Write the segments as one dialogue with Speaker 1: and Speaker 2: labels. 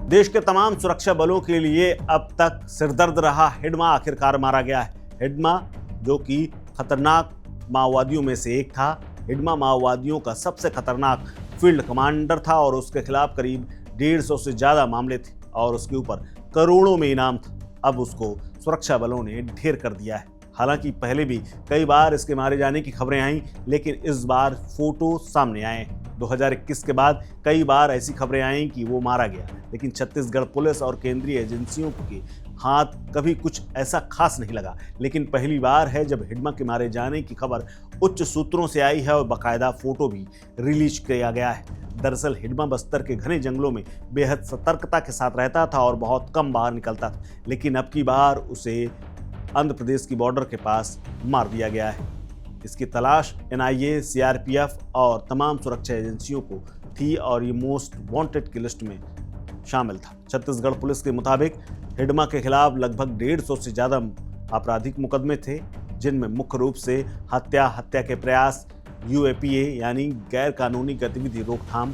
Speaker 1: देश के तमाम सुरक्षा बलों के लिए अब तक सिरदर्द रहा हिडमा आखिरकार मारा गया है। हिडमा जो कि खतरनाक माओवादियों में से एक था। हिडमा माओवादियों का सबसे खतरनाक फील्ड कमांडर था और उसके खिलाफ करीब 150 से ज्यादा मामले थे और उसके ऊपर करोड़ों में इनाम था। अब उसको सुरक्षा बलों ने ढेर कर दिया है। हालांकि पहले भी कई बार इसके मारे जाने की खबरें आईं, लेकिन इस बार फोटो सामने आए हैं। 2021 के बाद कई बार ऐसी खबरें आईं कि वो मारा गया, लेकिन छत्तीसगढ़ पुलिस और केंद्रीय एजेंसियों के हाथ कभी कुछ ऐसा खास नहीं लगा। लेकिन पहली बार है जब हिडमा के मारे जाने की खबर उच्च सूत्रों से आई है और बाकायदा फोटो भी रिलीज किया गया है। दरअसल हिडमा बस्तर के घने जंगलों में बेहद सतर्कता के साथ रहता था और बहुत कम बाहर निकलता था, लेकिन अब की बार उसे आंध्र प्रदेश की बॉर्डर के पास मार दिया गया है। इसकी तलाश एनआईए, सीआरपीएफ और तमाम सुरक्षा एजेंसियों को थी और ये मोस्ट वांटेड की लिस्ट में शामिल था। छत्तीसगढ़ पुलिस के मुताबिक हिडमा के खिलाफ लगभग 150 से ज्यादा आपराधिक मुकदमे थे, जिनमें मुख्य रूप से हत्या के प्रयास, यूएपीए यानी गैर कानूनी गतिविधि रोकथाम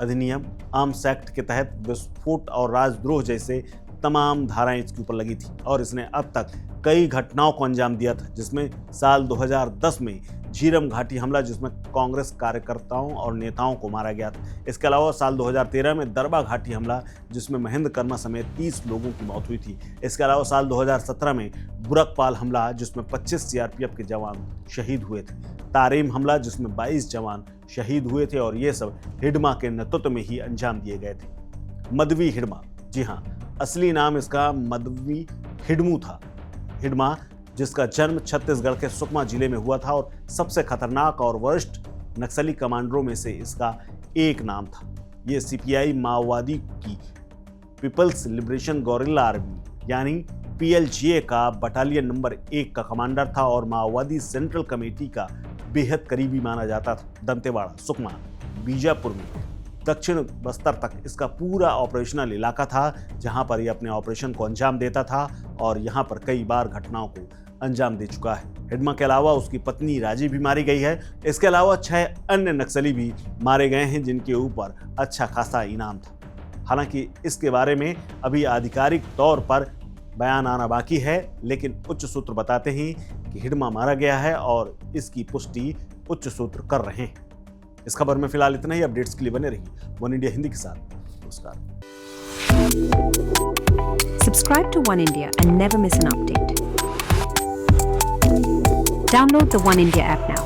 Speaker 1: अधिनियम, आर्म्स एक्ट के तहत विस्फोट और राजद्रोह जैसे तमाम धाराएं इसके ऊपर लगी थी और इसने अब तक कई घटनाओं को अंजाम दिया था, जिसमें साल 2010 में झीरम घाटी हमला जिसमें कांग्रेस कार्यकर्ताओं और नेताओं को मारा गया था। इसके अलावा साल 2013 में दरबा घाटी हमला जिसमें महेंद्र कर्मा समेत 30 लोगों की मौत हुई थी। इसके अलावा साल 2017 में बुरकपाल हमला जिसमें 25 सीआरपीएफ के जवान शहीद हुए थे। तारेम हमला जिसमें 22 जवान शहीद हुए थे और ये सब हिडमा के नेतृत्व में ही अंजाम दिए गए थे। मदवी हिडमा, जी हाँ, असली नाम इसका मदवी हिडमू था। हिडमा जिसका जन्म छत्तीसगढ़ के सुकमा जिले में हुआ था और सबसे खतरनाक और वरिष्ठ नक्सली कमांडरों में से इसका एक नाम था। ये सीपीआई माओवादी की पीपल्स लिबरेशन गोरिल्ला आर्मी यानी पीएलजीए का बटालियन नंबर 1 का कमांडर था और माओवादी सेंट्रल कमेटी का बेहद करीबी माना जाता था। दंतेवाड़ा, सुकमा, बीजापुर में दक्षिण बस्तर तक इसका पूरा ऑपरेशनल इलाका था, जहां पर ये अपने ऑपरेशन को अंजाम देता था और यहां पर कई बार घटनाओं को अंजाम दे चुका है। हिडमा के अलावा उसकी पत्नी राजी भी मारी गई है। इसके अलावा 6 अन्य नक्सली भी मारे गए हैं जिनके ऊपर अच्छा खासा इनाम था। हालांकि इसके बारे में अभी आधिकारिक तौर पर बयान आना बाकी है, लेकिन उच्च सूत्र बताते हैं कि हिडमा मारा गया है और इसकी पुष्टि उच्च सूत्र कर रहे हैं। इस खबर में फिलहाल इतना ही। अपडेट्स के लिए बने रहिए वन इंडिया हिंदी के साथ। नमस्कार।
Speaker 2: Subscribe to One India and never miss an update. Download the One India app now.